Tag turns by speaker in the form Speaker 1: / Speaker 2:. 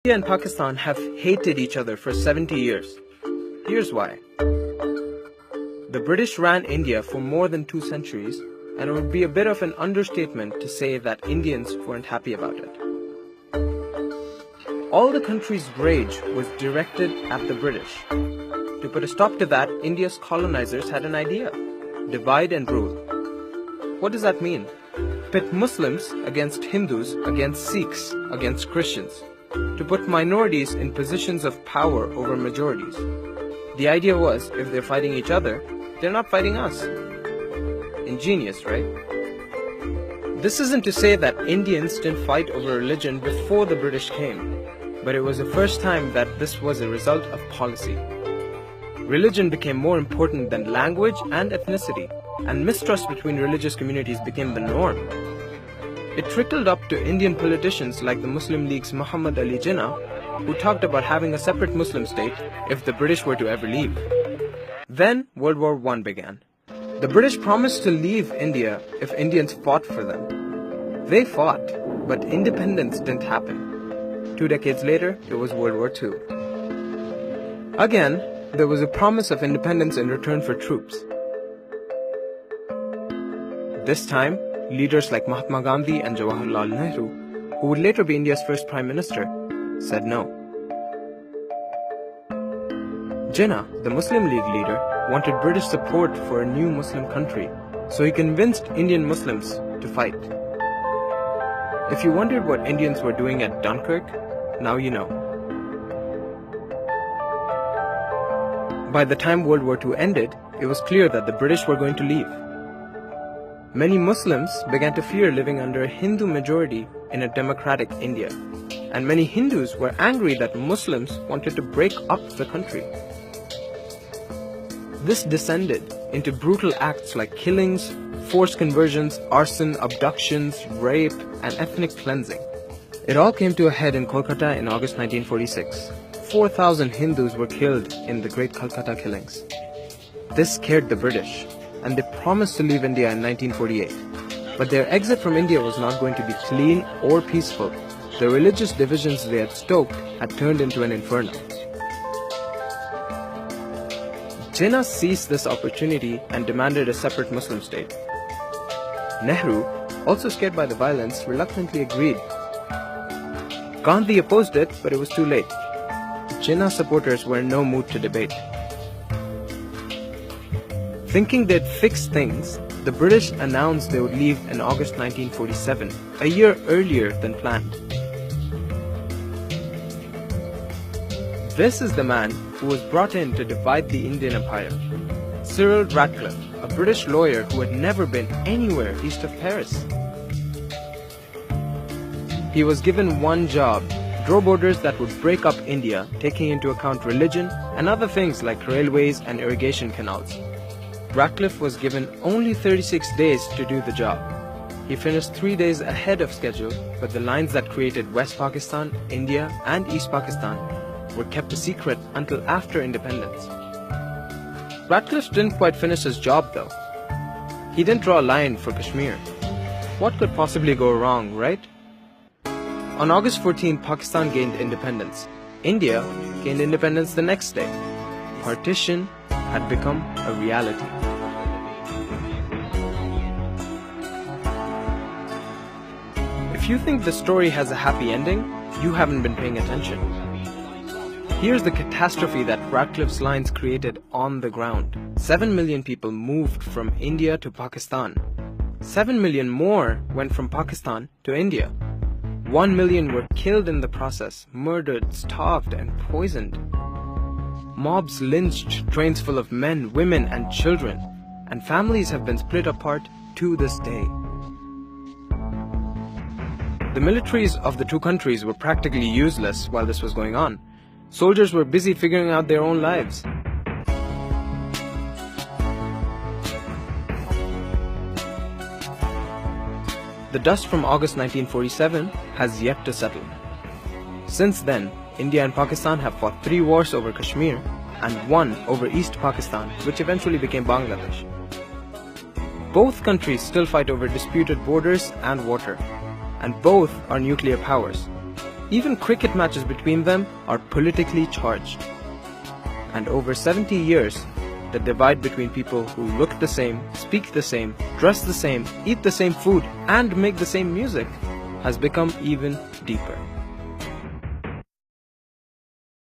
Speaker 1: India and Pakistan have hated each other for 70 years. Here's why. The British ran India for more than 2 centuries, and it would be a bit of an understatement to say that Indians weren't happy about it. All the country's rage was directed at the British. To put a stop to that, India's colonizers had an idea: divide and rule. What does that mean? Pit Muslims against Hindus, against Sikhs, against Christians. To put minorities in positions of power over majorities. The idea was, if they're fighting each other, they're not fighting us. Ingenious, right? This isn't to say that Indians didn't fight over religion before the British came, but it was the first time that this was a result of policy. Religion became more important than language and ethnicity, and mistrust between religious communities became the norm. It trickled up to Indian politicians like the Muslim League's Muhammad Ali Jinnah, who talked about having a separate Muslim state if the British were to ever leave. Then World War I began. The British promised to leave India if Indians fought for them. They fought, but independence didn't happen. 2 decades later, it was World War II. Again, there was a promise of independence in return for troops. This time, leaders like Mahatma Gandhi and Jawaharlal Nehru, who would later be India's first Prime Minister, said no. Jinnah, the Muslim League leader, wanted British support for a new Muslim country, so he convinced Indian Muslims to fight. If you wondered what Indians were doing at Dunkirk, now you know. By the time World War II ended, it was clear that the British were going to leave. Many Muslims began to fear living under a Hindu majority in a democratic India, and many Hindus were angry that Muslims wanted to break up the country. This descended into brutal acts like killings, forced conversions, arson, abductions, rape, and ethnic cleansing. It all came to a head in Kolkata in August 1946. 4,000 Hindus were killed in the Great Calcutta Killings. This scared the British, and they promised to leave India in 1948. But their exit from India was not going to be clean or peaceful. The religious divisions they had stoked had turned into an inferno. Jinnah seized this opportunity and demanded a separate Muslim state. Nehru, also scared by the violence, reluctantly agreed. Gandhi opposed it, but it was too late. Jinnah supporters were in no mood to debate. Thinking they'd fix things, the British announced they would leave in August 1947, a year earlier than planned. This is the man who was brought in to divide the Indian Empire. Cyril Ratcliffe, a British lawyer who had never been anywhere east of Paris. He was given one job: draw borders that would break up India, taking into account religion and other things like railways and irrigation canals. Ratcliffe was given only 36 days to do the job. He finished 3 days ahead of schedule, but the lines that created West Pakistan, India, and East Pakistan were kept a secret until after independence. Ratcliffe didn't quite finish his job though. He didn't draw a line for Kashmir. What could possibly go wrong, right? On August 14, Pakistan gained independence. India gained independence the next day. Partition had become a reality. If you think the story has a happy ending, you haven't been paying attention. Here's the catastrophe that Ratcliffe's lines created on the ground. 7 million people moved from India to Pakistan. 7 million more went from Pakistan to India. 1 million were killed in the process, murdered, starved, and poisoned. Mobs lynched trains full of men, women, and children, and families have been split apart to this day. The militaries of the two countries were practically useless while this was going on. Soldiers were busy figuring out their own lives. The dust from August 1947 has yet to settle. Since then, India and Pakistan have fought 3 wars over Kashmir and 1 over East Pakistan, which eventually became Bangladesh. Both countries still fight over disputed borders and water, and both are nuclear powers. Even cricket matches between them are politically charged. And over 70 years, the divide between people who look the same, speak the same, dress the same, eat the same food, and make the same music has become even deeper.